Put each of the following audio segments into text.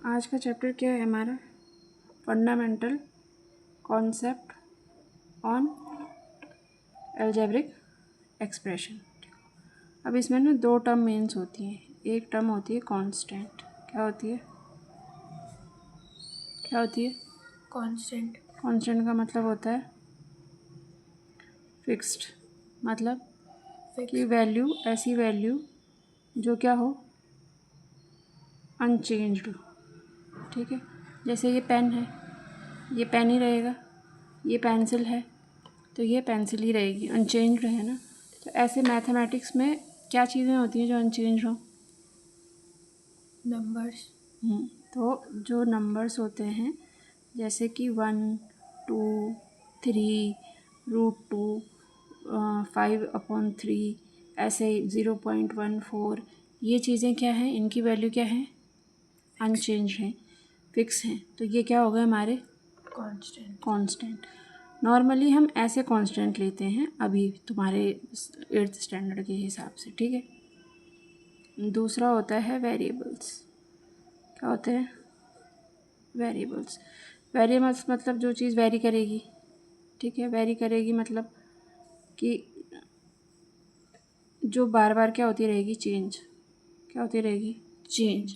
आज का चैप्टर क्या है हमारा? Fundamental concept on algebraic expression. अब इसमें ना दो टर्म मेंस होती हैं। एक टर्म होती है कांस्टेंट। क्या होती है? क्या होती है? कांस्टेंट। कांस्टेंट का मतलब होता है फिक्स्ड, मतलब कि वैल्यू, ऐसी वैल्यू जो क्या हो, अनचेंज्ड हो। ठीक है, जैसे ये पेन है, ये पेन ही रहेगा। ये पेंसिल है तो ये पेंसिल ही रहेगी, अनचेंज्ड है ना। तो ऐसे मैथमेटिक्स में क्या चीज़ें होती हैं जो अनचेंज हो? नंबर्स। तो जो नंबर्स होते हैं जैसे कि 1, 2, 3, √2, 5/3, ऐसे 0.14, ये चीज़ें क्या हैं? इनकी वैल्यू क्या है? अनचेंज हैं, फिक्स हैं। तो ये क्या हो गए हमारे? कांस्टेंट। नॉर्मली हम ऐसे कांस्टेंट लेते हैं अभी तुम्हारे 8th स्टैंडर्ड के हिसाब से। ठीक है। दूसरा होता है वेरिएबल्स। क्या होते हैं? वेरिएबल्स। वेरिएबल्स मतलब जो चीज़ वेरी करेगी। ठीक है, वेरी करेगी मतलब कि जो बार बार क्या होती रहेगी? चेंज। क्या होती रहेगी? चेंज।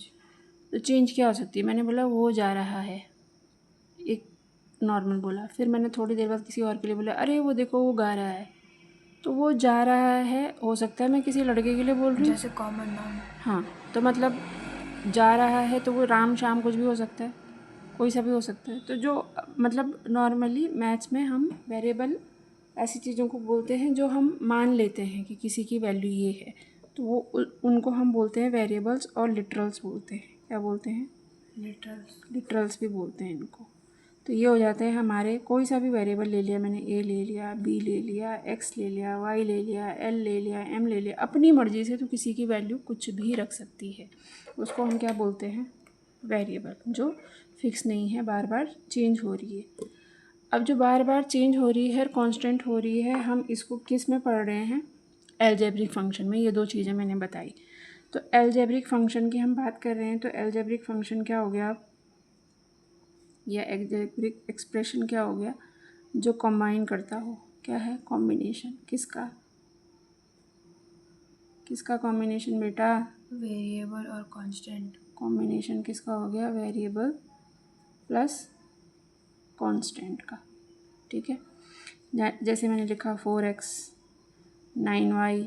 तो चेंज क्या हो सकती है? मैंने बोला वो जा रहा है, एक नॉर्मल बोला, फिर मैंने थोड़ी देर बाद किसी और के लिए बोला अरे वो देखो वो गा रहा है। तो वो जा रहा है, हो सकता है मैं किसी लड़के के लिए बोल रही हूँ, जैसे कॉमन नाउन। हाँ, तो मतलब जा रहा है तो वो राम शाम कुछ भी हो सकता है, कोई सा भी हो सकता है। तो जो मतलब नॉर्मली मैथ्स में हम वेरिएबल ऐसी चीज़ों को बोलते हैं जो हम मान लेते हैं कि किसी की वैल्यू ये है, तो वो उनको हम बोलते हैं वेरिएबल्स। और लिटरल्स बोलते हैं। क्या बोलते हैं? लिटरल्स भी बोलते हैं इनको। तो ये हो जाते हैं हमारे, कोई सा भी वेरिएबल ले लिया मैंने, ए ले लिया, बी ले लिया, एक्स ले लिया, वाई ले लिया, एल ले लिया, एम ले लिया, अपनी मर्ज़ी से तो किसी की वैल्यू कुछ भी रख सकती है। उसको हम क्या बोलते हैं? वेरिएबल, जो फिक्स नहीं है, बार बार चेंज हो रही है। अब जो बार बार चेंज हो रही है, कांस्टेंट हो रही है, हम इसको किस में पढ़ रहे हैं? अलजेब्रिक फंक्शन में। ये दो चीज़ें मैंने बताई। तो अलजेब्रिक फंक्शन की हम बात कर रहे हैं। तो अलजेब्रिक फंक्शन क्या हो गया, या अलजेब्रिक एक्सप्रेशन क्या हो गया? जो कंबाइन करता हो। क्या है? कॉम्बिनेशन। किसका? किसका कॉम्बिनेशन बेटा? वेरिएबल और कांस्टेंट। कॉम्बिनेशन किसका हो गया? वेरिएबल प्लस कांस्टेंट का। ठीक है, जैसे मैंने लिखा 4x 9y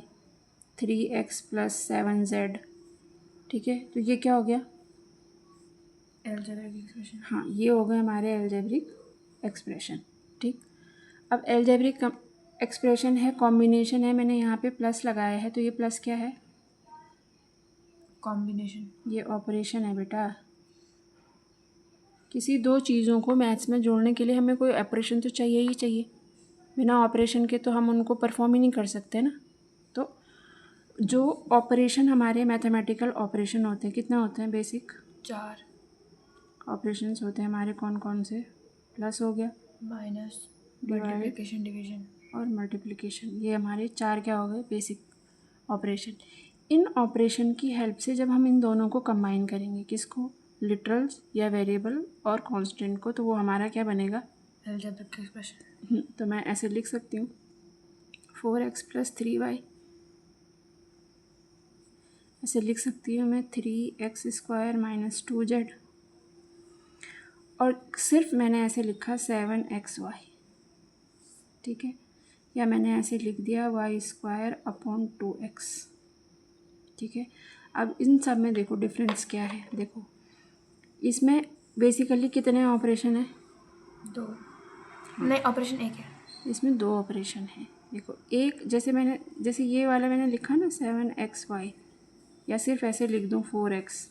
3x + 7z। ठीक है, तो ये क्या हो गया? Algebraic expression. हाँ, ये हो गए हमारे अलजेब्रिक एक्सप्रेशन। ठीक, अब अलजेब्रिक एक्सप्रेशन है, कॉम्बिनेशन है, मैंने यहाँ पे प्लस लगाया है, तो ये प्लस क्या है? कॉम्बिनेशन। ये ऑपरेशन है बेटा। किसी दो चीज़ों को मैथ्स में जोड़ने के लिए हमें कोई ऑपरेशन तो चाहिए ही चाहिए। बिना ऑपरेशन के तो हम उनको परफॉर्म ही नहीं कर सकते ना। तो जो ऑपरेशन हमारे मैथमेटिकल ऑपरेशन होते हैं, कितने होते हैं? बेसिक 4 ऑपरेशंस होते हैं हमारे। कौन कौन से? प्लस हो गया, माइनस, डिवाइड मल्टीप्लिकेशन, डिवीजन और मल्टीप्लिकेशन। ये हमारे 4 क्या हो गए? Basic operation. इन ऑपरेशन की हेल्प से जब हम इन दोनों को कंबाइन करेंगे, किसको? लिटरल्स या वेरिएबल और कांस्टेंट को, तो वो हमारा क्या बनेगा? Algebraic expression. तो मैं ऐसे लिख सकती हूँ 4x + 3y। ऐसे लिख सकती हूँ मैं 3x² - 2z। और सिर्फ मैंने ऐसे लिखा 7xy। ठीक है, या मैंने ऐसे लिख दिया y² / 2x। ठीक है, अब इन सब में देखो डिफरेंस क्या है। देखो इसमें बेसिकली कितने ऑपरेशन है? 2 नहीं, ऑपरेशन 1 है। इसमें 2 ऑपरेशन है। देखो एक, जैसे ये वाला मैंने लिखा ना 7xy, या सिर्फ ऐसे लिख दूँ 4x,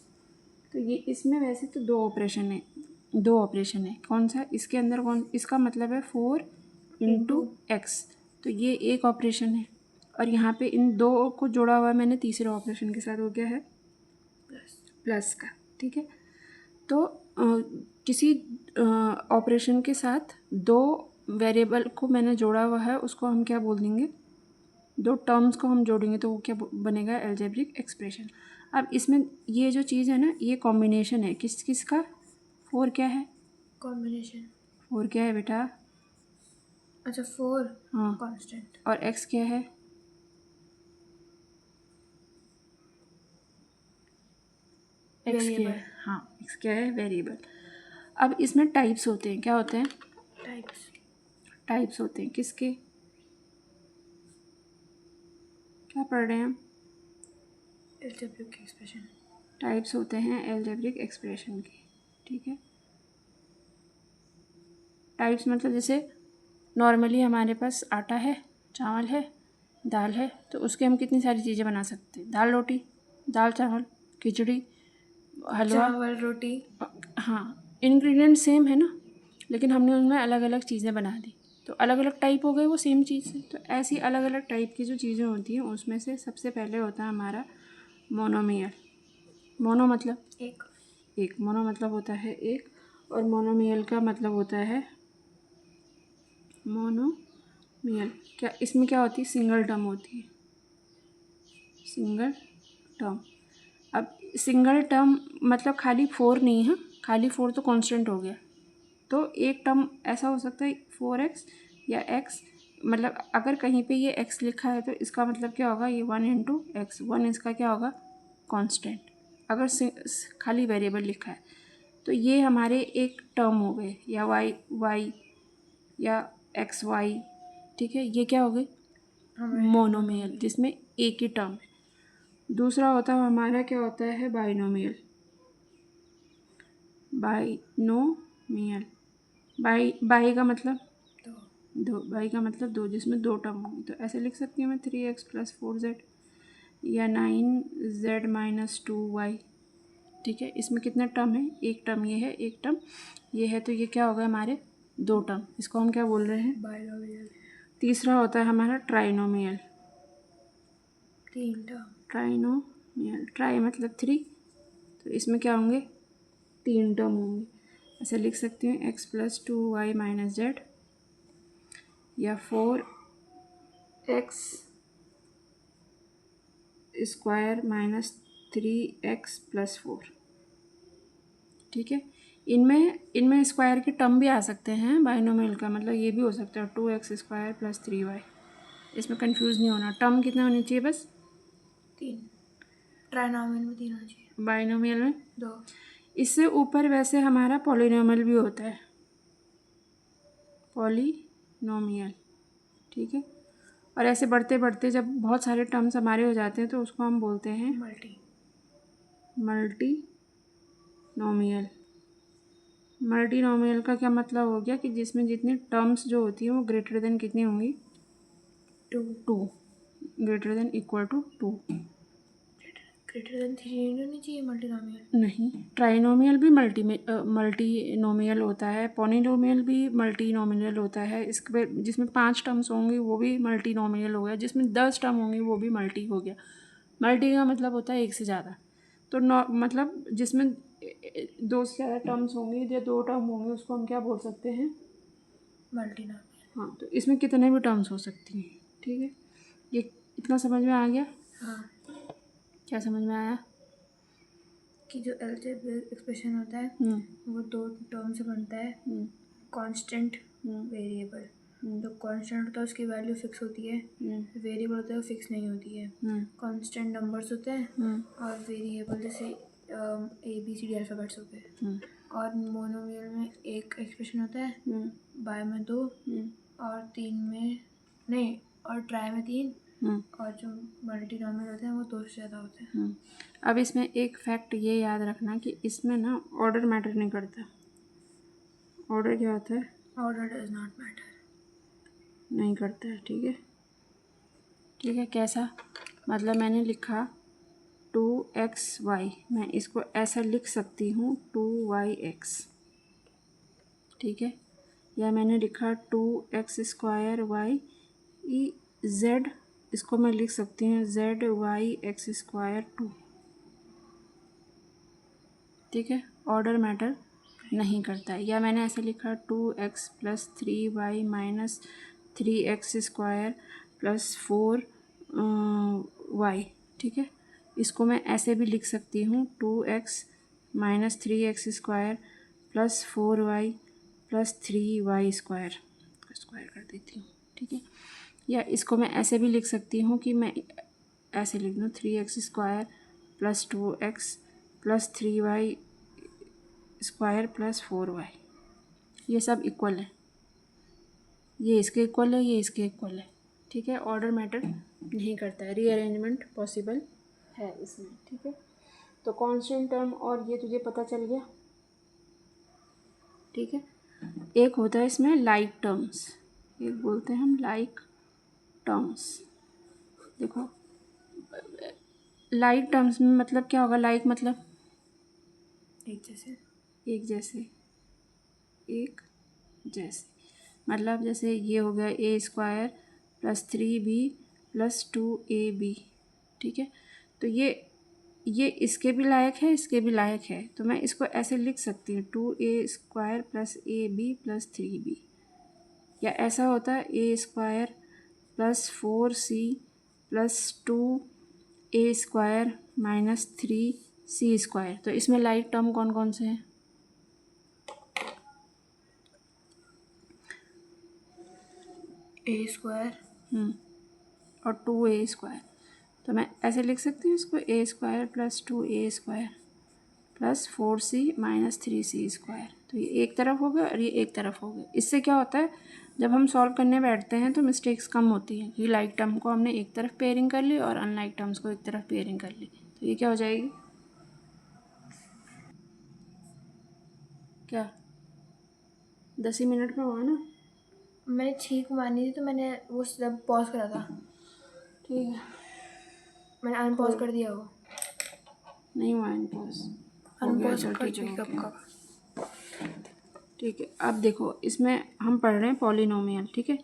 तो ये इसमें वैसे तो 2 ऑपरेशन है। 2 ऑपरेशन है। कौन सा? इसके अंदर कौन? इसका मतलब है 4 × x, तो ये एक ऑपरेशन है। और यहाँ पे इन 2 को जोड़ा हुआ है मैंने तीसरे ऑपरेशन के साथ। वो क्या है? प्लस का। ठीक है, तो किसी ऑपरेशन के साथ 2 वेरिएबल को मैंने जोड़ा हुआ है, उसको हम क्या बोल देंगे? 2 टर्म्स को हम जोड़ेंगे तो वो क्या बनेगा? Algebraic expression. अब इसमें ये जो चीज़ है ना, ये कॉम्बिनेशन है किस किस का। 4 क्या है? कॉम्बिनेशन। 4 क्या है बेटा? अच्छा 4 हाँ, कांस्टेंट। और x क्या है? x क्या है? वेरिएबल। हाँ, x क्या है? वेरिएबल। अब इसमें टाइप्स होते हैं, क्या होते हैं? टाइप्स। टाइप्स होते हैं किसके? क्या पढ़ रहे हैं हम? Algebraic expression. टाइप्स होते हैं अलजेब्रिक एक्सप्रेशन के, ठीक है। टाइप्स मतलब जैसे नॉर्मली हमारे पास आटा है, चावल है, दाल है, तो उसके हम कितनी सारी चीज़ें बना सकते हैं। दाल रोटी, दाल चावल, खिचड़ी, हलवा। चावल रोटी। हाँ, इंग्रेडिएंट सेम है ना, लेकिन हमने उनमें अलग अलग चीज़ें बना दी, तो अलग अलग टाइप हो गए वो सेम चीज़ से। तो ऐसी अलग अलग टाइप की जो चीज़ें होती हैं उसमें से सबसे पहले होता है हमारा मोनोमियल। मोनो मतलब एक। एक, मोनो मतलब होता है एक, और मोनोमियल का मतलब होता है मोनोमियल। क्या इसमें क्या होती है? सिंगल टर्म होती है, सिंगल टर्म। अब सिंगल टर्म मतलब खाली 4 नहीं है, खाली 4 तो कांस्टेंट हो गया। तो एक टर्म ऐसा हो सकता है 4x या x, मतलब अगर कहीं पे ये x लिखा है तो इसका मतलब क्या होगा? ये 1 इंटू एक्स, 1 इसका क्या होगा? कांस्टेंट। अगर खाली वेरिएबल लिखा है तो ये हमारे एक टर्म हो गए, या y या xy, ठीक है। ये क्या हो गई? मोनोमियल, जिसमें एक ही टर्म है। दूसरा होता है हमारा, क्या होता है? बाइनोमियल। बाइनोमियल, बाई का मतलब दो। बाई का मतलब 2, जिसमें 2 टर्म होंगी। तो ऐसे लिख सकती हूँ मैं 3x + 4z या 9z - 2y, ठीक है। इसमें कितने टर्म है? एक टर्म ये है, एक टर्म ये है, तो ये क्या होगा हमारे? 2 टर्म। इसको हम क्या बोल रहे हैं? बाइनोमियल। तीसरा होता है हमारा ट्राइनोमियल। 3 टर्म। ट्राइनोमियल, ट्राई मतलब 3, तो इसमें क्या होंगे? 3 टर्म होंगे। ऐसे लिख सकती हूँ x + 2y - z या 4x² - 3x + 4, ठीक है। इनमें स्क्वायर के टर्म भी आ सकते हैं बाइनोमियल का, मतलब ये भी हो सकता है 2x² + 3y। इसमें कंफ्यूज नहीं होना। टर्म कितना होनी चाहिए? बस 3। ट्राइनोमियल में 3 होना चाहिए। बाइनोमियल में 2। इससे ऊपर वैसे हमारा पॉलिनोमियल भी होता है, पॉलिनोमियल, ठीक है। और ऐसे बढ़ते बढ़ते जब बहुत सारे टर्म्स हमारे हो जाते हैं तो उसको हम बोलते हैं मल्टीनोमियल। मल्टीनोमियल का क्या मतलब हो गया कि जिसमें जितनी टर्म्स जो होती हैं वो ग्रेटर देन कितनी होंगी? 2, greater than equal to 2। Greater than 3 नहीं होनी चाहिए मल्टीनोमियल। नहीं, ट्राइनोमियल भी मल्टीनोमियल होता है, पॉलिनोमियल भी मल्टीनोमियल होता है। इसके जिसमें 5 टर्म्स होंगे वो भी मल्टीनोमियल हो गया, जिसमें 10 टर्म होंगे वो भी मल्टी हो गया। मल्टी का मतलब होता है एक से ज़्यादा। तो मतलब जिसमें 2 से ज़्यादा टर्म्स होंगे या 2 टर्म होंगे उसको हम क्या बोल सकते हैं? मल्टीनोमियल। हाँ, तो इसमें कितने भी टर्म्स हो सकती हैं, ठीक है। ये इतना समझ में आ गया? हाँ, क्या समझ में आया? कि जो अलजेब्रिक एक्सप्रेशन होता है वो 2 टर्म से बनता है। Constant, variable. जो कांस्टेंट होता है उसकी वैल्यू फिक्स होती है, वेरिएबल होता है वो फिक्स नहीं होती है। कांस्टेंट नंबर्स होते हैं और वेरिएबल जैसे ABCD अल्फ़ाबेट्स हो गए। और मोनोमियल में एक एक्सप्रेशन होता है, बाय में 2 और 3 में नहीं, और ट्राई में 3, और जो मल्टीनोमियल होते हैं वो 2 से ज़्यादा होते हैं। अब इसमें एक फैक्ट ये याद रखना कि इसमें ना ऑर्डर मैटर नहीं करता। ऑर्डर क्या होता है? Order does not matter. नहीं करता है, ठीक है। ठीक है, कैसा? मतलब मैंने लिखा 2xy, मैं इसको ऐसा लिख सकती हूँ 2yx, ठीक है। या मैंने लिखा 2x² z, इसको मैं लिख सकती हूँ zy(x²) 2, ठीक है। ऑर्डर मैटर नहीं करता है। या मैंने ऐसे लिखा 2x + 3y - 3x² + 4y, ठीक है। इसको मैं ऐसे भी लिख सकती हूँ 2x minus 3x square plus 4y plus 3y square कर देती हूँ, ठीक है। या इसको मैं ऐसे भी लिख सकती हूँ कि मैं ऐसे लिख दूँ 3x square plus 2x plus 3y square plus 4y। ये सब इक्वल है, ये इसके इक्वल है, ये इसके इक्वल है, ठीक है। ऑर्डर मैटर नहीं करता है, रीअरेंजमेंट पॉसिबल है इसमें, ठीक है। तो कांस्टेंट टर्म और ये तुझे पता चल गया, ठीक है। एक होता है इसमें लाइक टर्म्स, एक बोलते हैं हम लाइक टर्म्स। देखो लाइक टर्म्स में मतलब क्या होगा, लाइक मतलब एक जैसे, एक जैसे, एक जैसे मतलब जैसे ये हो गया ए square plus 3b plus 2ab, ठीक है। तो ये इसके भी लायक है, इसके भी लायक है, तो मैं इसको ऐसे लिख सकती हूँ 2a square plus ab plus 3b। या ऐसा होता है a square plus 4c plus 2a square minus 3c square. तो इसमें लाइक टर्म कौन कौन से हैं? ए स्क्वायर और 2a स्क्वायर। तो मैं ऐसे लिख सकती हूँ इसको a square plus 2a square plus 4c minus 3c square. तो ये एक तरफ हो गया और ये एक तरफ हो गया। इससे क्या होता है, जब हम सॉल्व करने बैठते हैं तो मिस्टेक्स कम होती हैं। ये लाइक टर्म को हमने एक तरफ पेयरिंग कर ली और अनलाइक टर्म्स को एक तरफ पेयरिंग कर ली, तो ये क्या हो जाएगी, क्या 10 ही मिनट में हुआ ना। मैंने छींक मारनी थी तो मैंने वो सब पॉज करा था, ठीक है, मैंने अनपॉज कर दिया, वो नहीं हुआ इनपॉज, अनपॉज चल कर ठीक है, चुकी ओके। कब ठीक है, अब देखो इसमें हम पढ़ रहे हैं पॉलिनोमियल, ठीक है।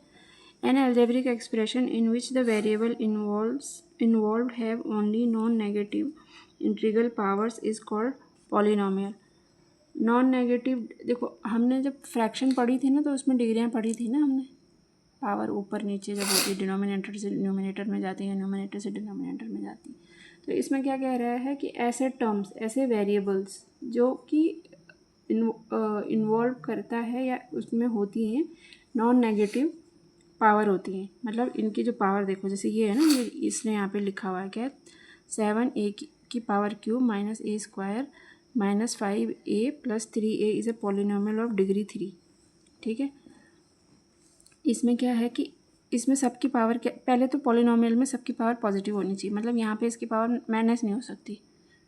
An algebraic expression in which the variable involved have only non negative integral powers is called polynomial. Non negative, देखो हमने जब फ्रैक्शन पढ़ी थी ना तो उसमें डिग्रियाँ पढ़ी थी ना हमने, पावर ऊपर नीचे जब होती है, डिनोमिनेटर से न्यूमिनेटर में जाती है, न्यूमिनेटर से डिनोमिनेटर में जाती है। तो इसमें क्या कह रहा है कि ऐसे टर्म्स, ऐसे वेरिएबल्स जो कि इन्वॉल्व करता है या उसमें होती हैं नॉन नेगेटिव पावर होती हैं, मतलब इनकी जो पावर देखो, जैसे ये है ना, ये इसने यहाँ पे लिखा हुआ है क्या, 7a की power cube minus a square minus 5a plus 3a is a polynomial of degree 3, ठीक है। इसमें क्या है कि इसमें सबकी पावर क्या, पहले तो पॉलिनोमियल में सबकी पावर पॉजिटिव होनी चाहिए, मतलब यहाँ पे इसकी पावर माइनस नहीं हो सकती,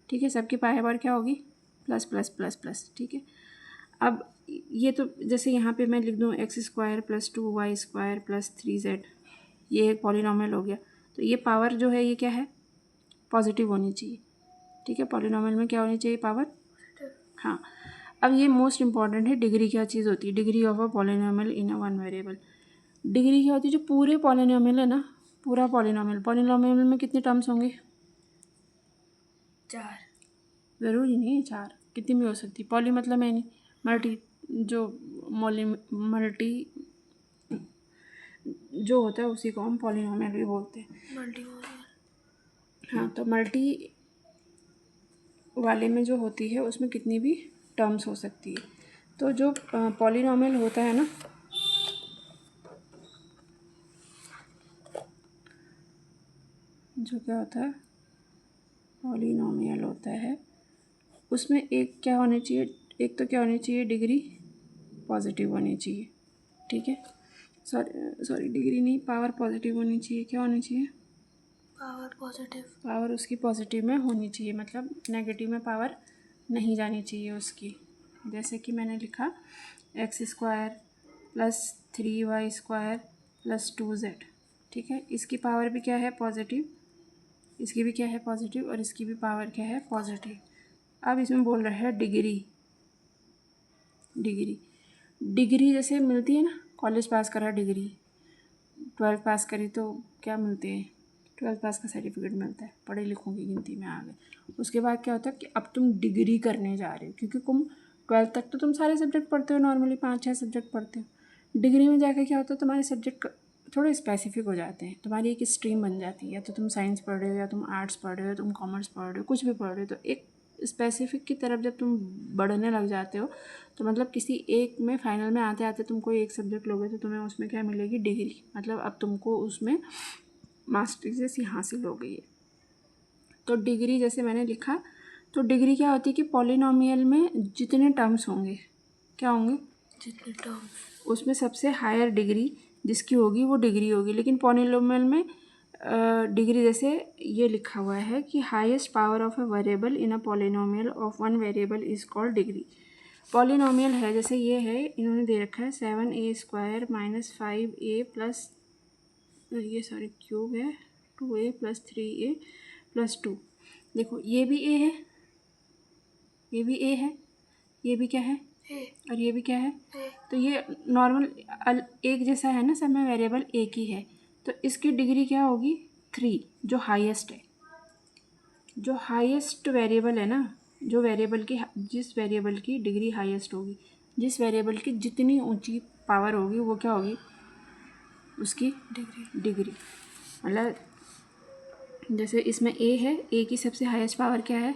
ठीक है। सबकी पावर क्या होगी, प्लस प्लस प्लस प्लस, ठीक है। अब ये तो जैसे यहाँ पे मैं लिख दूँ x square plus 2y square plus 3z, ये एक पॉलिनोमियल हो गया। तो ये पावर जो है ये क्या है, पॉजिटिव होनी चाहिए, ठीक है। पॉलिनोमियल में क्या होनी चाहिए, पावर, हाँ। अब ये मोस्ट इंपॉर्टेंट है, डिग्री क्या चीज़ होती है, degree of a polynomial in a one variable. Degree क्या होती है, जो पूरे पॉलिनोमियल है ना, पूरा पॉलिनोमियल में कितने टर्म्स होंगे, 4, ज़रूरी नहीं है 4, कितनी भी हो सकती। पॉली मतलब मैं नहीं, मल्टी, जो मल्टी जो होता है उसी को हम पॉलिनोमियल भी बोलते हैं। मल्टी, हाँ, तो मल्टी वाले में जो होती है उसमें कितनी भी टर्म्स हो सकती है। तो जो पॉलिनोमियल होता है ना, जो क्या होता है, पॉलिनोमियल होता है, उसमें एक क्या होनी चाहिए, एक तो क्या होनी चाहिए, डिग्री पॉजिटिव होनी चाहिए, ठीक है। सॉरी डिग्री नहीं, पावर पॉजिटिव होनी चाहिए। क्या होनी चाहिए, पावर पॉजिटिव, पावर उसकी पॉजिटिव में होनी चाहिए, मतलब नेगेटिव में पावर नहीं जानी चाहिए उसकी। जैसे कि मैंने लिखा x square plus 3y square plus 2z, ठीक है। इसकी पावर भी क्या है, पॉजिटिव, इसकी भी क्या है, पॉजिटिव, और इसकी भी पावर क्या है, पॉजिटिव। अब इसमें बोल रहा है डिग्री, डिग्री डिग्री जैसे मिलती है ना, कॉलेज पास करा डिग्री, 12th पास करी तो क्या मिलते हैं, 12th पास का सर्टिफिकेट मिलता है, पढ़े लिखों की गिनती में आ गए। उसके बाद क्या होता है कि अब तुम डिग्री करने जा रहे हो, क्योंकि तुम 12th तक तो तुम सारे सब्जेक्ट पढ़ते हो, नॉर्मली 5-6 सब्जेक्ट पढ़ते हो। डिग्री में जाकर क्या होता है, तुम्हारे सब्जेक्ट थोड़े स्पेसिफिक हो जाते हैं, तुम्हारी एक स्ट्रीम बन जाती है, या तो तुम साइंस पढ़ रहे हो, या तुम आर्ट्स पढ़ रहे हो, तुम कॉमर्स पढ़ रहे हो, कुछ भी पढ़ रहे हो, तो एक स्पेसिफिक की तरफ जब तुम बढ़ने लग जाते हो तो मतलब किसी एक में फाइनल में आते आते तुम कोई एक सब्जेक्ट लोगे तो तुम्हें उसमें क्या मिलेगी, डिग्री। मतलब अब तुमको उसमें मास्टर्स जैसी हासिल हो गई है। तो डिग्री जैसे मैंने लिखा, तो डिग्री क्या होती है कि पॉलिनोमियल में जितने टर्म्स होंगे, क्या होंगे, जितने टर्म्स, उसमें सबसे हायर डिग्री जिसकी होगी वो डिग्री होगी। लेकिन पॉलिनोमियल में डिग्री जैसे ये लिखा हुआ है कि highest power of a variable in a polynomial of one variable is called degree. Polynomial है, जैसे ये है, इन्होंने दे रखा है 7a² - 5a प्लस, ये सॉरी क्यूब है, 2a + 3a + 2। देखो ये भी a है, ये भी a है, ये भी क्या है, और ये भी क्या है। तो ये नॉर्मल एक जैसा है ना, सब में वेरिएबल एक ही है, तो इसकी डिग्री क्या होगी, 3, जो हाईएस्ट है। जो हाईएस्ट वेरिएबल है ना, जो वेरिएबल की, जिस वेरिएबल की डिग्री हाईएस्ट होगी, जिस वेरिएबल की जितनी ऊंची पावर होगी वो क्या होगी, उसकी डिग्री। मतलब जैसे इसमें a है, a की सबसे हाईएस्ट पावर क्या है,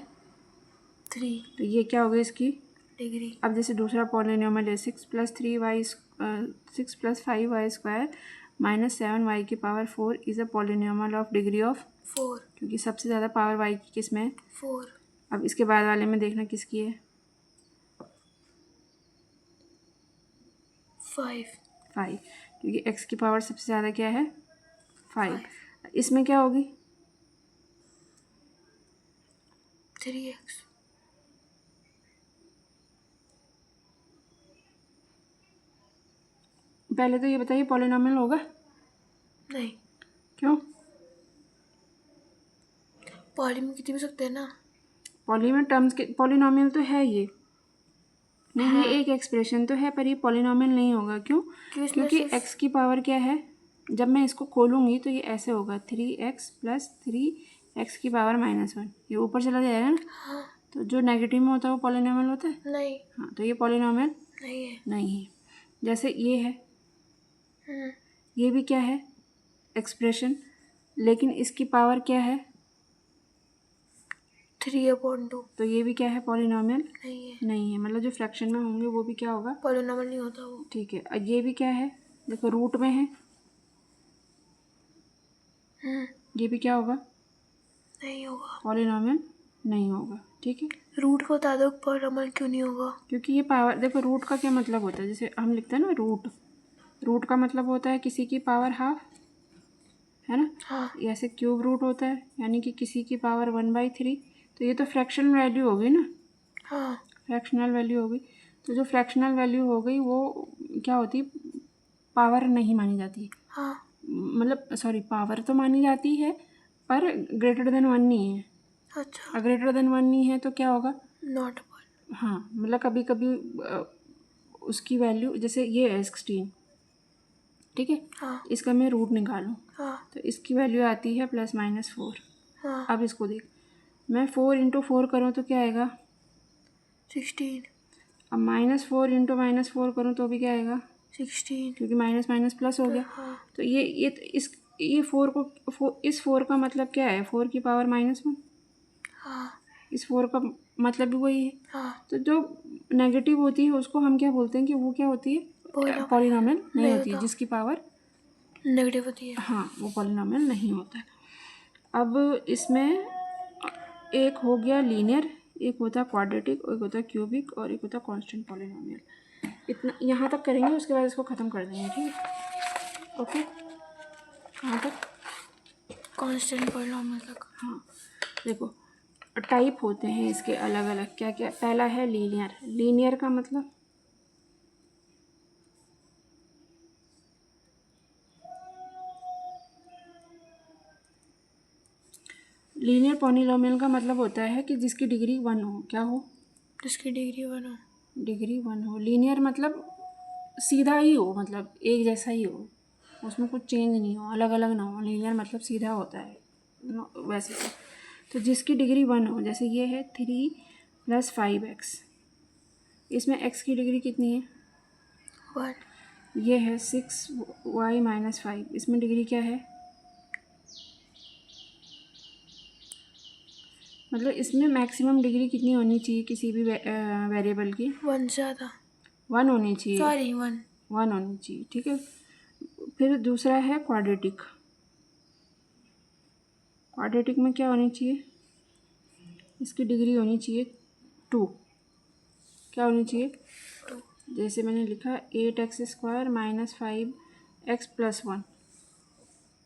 3, तो ये क्या होगा, इसकी डिग्री। अब जैसे दूसरा पॉलिनोमियल है 6 + 3y 6 + 5y² - 7y की power 4 is a polynomial of degree of 4, क्योंकि सबसे ज़्यादा पावर y की किस में है, 4, अब इसके बाद वाले में देखना किसकी है, 5, 5, क्योंकि x की पावर सबसे ज़्यादा क्या है, 5। इसमें क्या होगी, 3x, पहले तो ये बताइए पॉलिनोमियल होगा, नहीं, क्यों, पॉली में कितने भी सकते हैं ना, पॉली में टर्म्स के, पॉलिनोमियल तो है ये, नहीं हाँ। ये एक एक्सप्रेशन तो है पर ये पॉलिनोमियल नहीं होगा, क्यों, क्योंकि x की पावर क्या है, जब मैं इसको खोलूँगी तो ये ऐसे होगा 3x + 3x की पावर -1, ये ऊपर चला जाएगा ना। हाँ, तो जो नेगेटिव में होता है वो पॉलिनोमियल होता है, नहीं, हाँ, तो ये पॉलिनोमियल नहीं है, नहीं है। जैसे ये है, ये भी क्या है, एक्सप्रेशन, लेकिन इसकी पावर क्या है, 3/2, तो ये भी क्या है, पॉलिनोमियल नहीं है, नहीं है। मतलब जो फ्रैक्शन में होंगे वो भी क्या होगा, पॉलिनोमियल नहीं होता वो। ठीक है। और ये भी क्या है, देखो रूट में है, ये भी क्या होगा, नहीं होगा, पॉलिनोमियल नहीं होगा, ठीक है। रूट को बता दो, पॉलिनोमियल क्यों नहीं होगा, क्योंकि ये पावर, देखो रूट का क्या मतलब होता है, जैसे हम लिखते हैं ना रूट, रूट का मतलब होता है किसी की पावर हाफ, है ना। हाँ, ऐसे क्यूब रूट होता है, यानी कि किसी की पावर 1/3। तो ये तो फ्रैक्शनल वैल्यू होगी ना, हाँ, फ्रैक्शनल वैल्यू होगी। तो जो फ्रैक्शनल वैल्यू हो गई वो क्या होती है, पावर नहीं मानी जाती, हाँ, मतलब सॉरी पावर तो मानी जाती है पर ग्रेटर देन 1 नहीं है। अच्छा, ग्रेटर देन 1 नहीं है तो क्या होगा, नॉट, हाँ, मतलब कभी कभी उसकी वैल्यू, जैसे ये है 16, ठीक है, हाँ, इसका मैं रूट निकालूं हाँ, तो इसकी वैल्यू आती है +-4। हाँ, अब इसको देख, मैं 4 × 4 करूँ तो क्या आएगा, 16, अब -4 × -4 करूँ तो भी क्या आएगा, 16, क्योंकि माइनस माइनस प्लस हो गया। हाँ, तो ये 4 को इस 4 का मतलब क्या है, 4 की पावर -1, हाँ, इस 4 का मतलब भी वही है। हाँ, तो जो नेगेटिव होती है उसको हम क्या बोलते हैं कि वो क्या होती है, पॉलिनोमियल नहीं होती है, जिसकी पावर नेगेटिव होती है, हाँ वो पॉलिनोमियल नहीं होता है। अब इसमें एक हो गया लीनियर, एक होता है क्वाड्रेटिक, एक होता है क्यूबिक, और एक होता है कांस्टेंट पॉलिनोमियल। इतना यहाँ तक करेंगे, उसके बाद इसको ख़त्म कर देंगे, ठीक है, ओके। कहाँ तक, कांस्टेंट पॉलिनोमियल तक। हाँ, देखो टाइप होते हैं इसके अलग अलग, क्या क्या, पहला है लीनियर। लीनियर का मतलब, लीनियर पॉलिनोमियल का मतलब होता है कि जिसकी डिग्री 1 हो, क्या हो, जिसकी डिग्री 1 हो, डिग्री 1 हो। लीनियर मतलब सीधा ही हो, मतलब एक जैसा ही हो, उसमें कुछ चेंज नहीं हो, अलग अलग ना हो। लीनियर मतलब सीधा होता है वैसे तो जिसकी डिग्री 1 हो, जैसे ये है 3 + 5x, इसमें x की डिग्री कितनी है, 1, ये है 6y माइनस 5, इसमें डिग्री क्या है? मतलब इसमें मैक्सिमम डिग्री कितनी होनी चाहिए किसी भी वेरिएबल की? 1 ज़्यादा, 1 होनी चाहिए। सॉरी 1। 1 होनी चाहिए, ठीक है। फिर दूसरा है क्वाड्रेटिक। क्वाड्रेटिक में क्या होनी चाहिए? इसकी डिग्री होनी चाहिए 2। क्या होनी चाहिए? 2। जैसे मैंने लिखा 8x² माइनस 5x प्लस 1।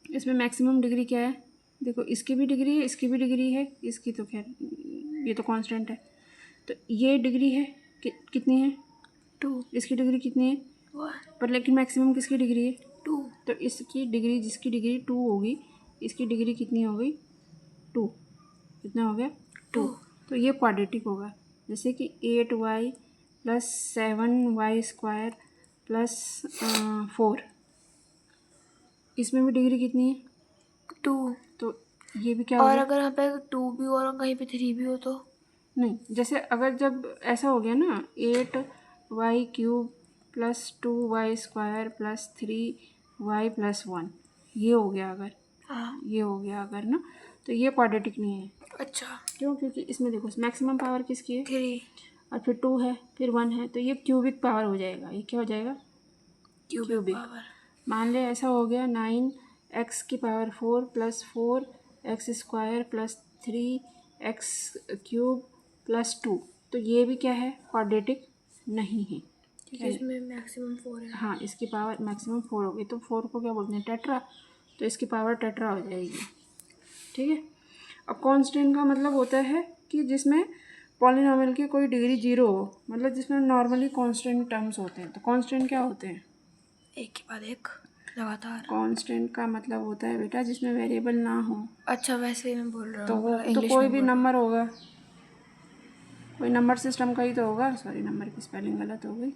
इसमें मैक्सिमम डिग्री क्या है? देखो, इसकी भी डिग्री है, इसकी भी डिग्री है, इसकी तो खैर ये तो कांस्टेंट है। तो ये डिग्री है कितनी है? 2। इसकी डिग्री कितनी है? 1। पर लेकिन मैक्सिमम किसकी डिग्री है? 2। तो इसकी डिग्री, जिसकी डिग्री 2 होगी, इसकी डिग्री कितनी हो गई? 2। कितना हो गया? 2। तो ये क्वाड्रेटिक होगा। जैसे कि 8y प्लस 7y² प्लस 4, इसमें भी डिग्री कितनी है? 2। तो ये भी क्या हो और गया? अगर यहाँ पे 2 भी और कहीं पे 3 भी हो तो? नहीं, जैसे अगर जब ऐसा हो गया ना 8y³ plus 2y² plus 3y plus 1, ये हो गया अगर, हाँ। ये हो गया अगर ना, तो ये क्वाड्रेटिक नहीं है। अच्छा। क्यों? क्योंकि इसमें देखो मैक्सिमम पावर किसकी है? 3 और फिर 2 है, फिर 1 है, तो ये क्यूबिक पावर हो जाएगा। ये क्या हो जाएगा? Cubic power. मान ले ऐसा हो गया 9x⁴ plus 4x² plus 3x³ plus 2, तो ये भी क्या है? क्वाड्रेटिक नहीं है। क्योंकि इसमें मैक्सिमम 4 है। हाँ, इसकी पावर मैक्सिमम 4 होगी, तो 4 को क्या बोलते हैं? टेट्रा। तो इसकी पावर टेट्रा हो जाएगी, ठीक है। अब कांस्टेंट का मतलब होता है कि जिसमें पॉलिनॉमियल की कोई डिग्री 0 हो, मतलब जिसमें नॉर्मली कांस्टेंट टर्म्स होते हैं। तो कांस्टेंट क्या होते हैं? एक के बाद एक लगातार। कांस्टेंट का मतलब होता है बेटा जिसमें वेरिएबल ना हो। अच्छा, वैसे ही मैं बोल रहा तो हूँ, वो तो इंग्लिश कोई में भी बोल रहा हूँ। नंबर होगा, कोई नंबर सिस्टम का ही तो होगा। सॉरी, नंबर की स्पेलिंग गलत हो गई।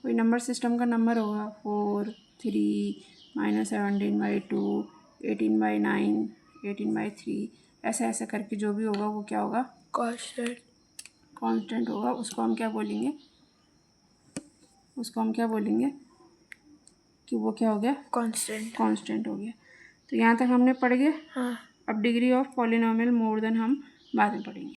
कोई नंबर सिस्टम का नंबर होगा 4, 3, -17/2, 18/9, 18/3, ऐसा ऐसा करके जो भी होगा वो क्या होगा? कांस्टेंट। कांस्टेंट होगा। उसको हम क्या बोलेंगे? उसको हम क्या बोलेंगे कि वो क्या हो गया? कांस्टेंट। कांस्टेंट हो गया। तो यहाँ तक हमने पढ़ गए। हाँ। अब degree of polynomial more than हम बाद में पढ़ेंगे।